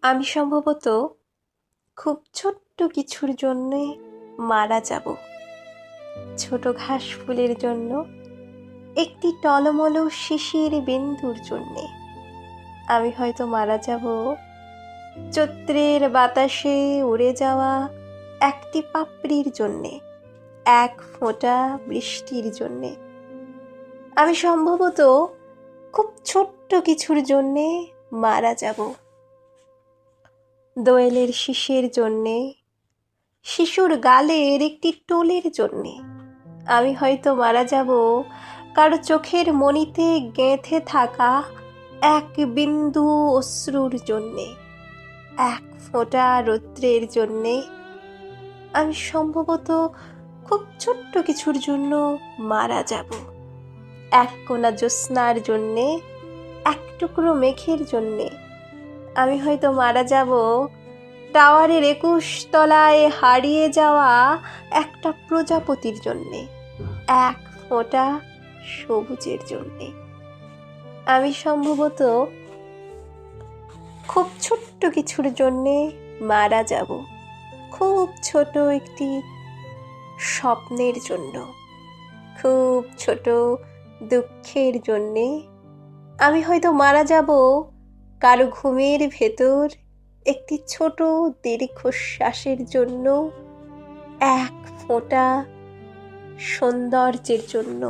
আমি সম্ভবত খুব ছোট্ট কিছুর জন্যে মারা যাব। ছোট ঘাস ফুলের জন্য, একটি টলমল শিশির বিন্দুর জন্যে আমি হয়তো মারা যাব। চৈত্রের বাতাসে উড়ে যাওয়া একটি পাপড়ির জন্যে, এক ফোঁটা বৃষ্টির জন্যে আমি সম্ভবত খুব ছোট্ট কিছুর জন্যে মারা যাব। দোয়েলের শিশের জন্যে, শিশুর গালের একটি টোলের জন্যে আমি হয়তো মারা যাব। কারো চোখের মণিতে গেঁথে থাকা এক বিন্দু অশ্রুর জন্যে, এক ফোঁটা রৌদ্রের জন্যে আমি সম্ভবত খুব ছোট্ট কিছুর জন্য মারা যাব। এক কোনা জ্যোৎস্নার জন্যে, এক টুকরো মেঘের জন্যে আমি হয়তো মারা যাব। টাওয়ারের ২১ তলায় হারিয়ে যাওয়া একটা প্রজাপতির জন্যে, এক ফোঁটা সবুজের জন্যে আমি সম্ভবত খুব ছোট্ট কিছুর জন্যে মারা যাব। খুব ছোট একটি স্বপ্নের জন্য, খুব ছোট দুঃখের জন্যে আমি হয়তো মারা যাব। কারো ঘুমের ভেতর একটি ছোট দীর্ঘশ্বাসের জন্য, এক ফোঁটা সৌন্দর্যের জন্য।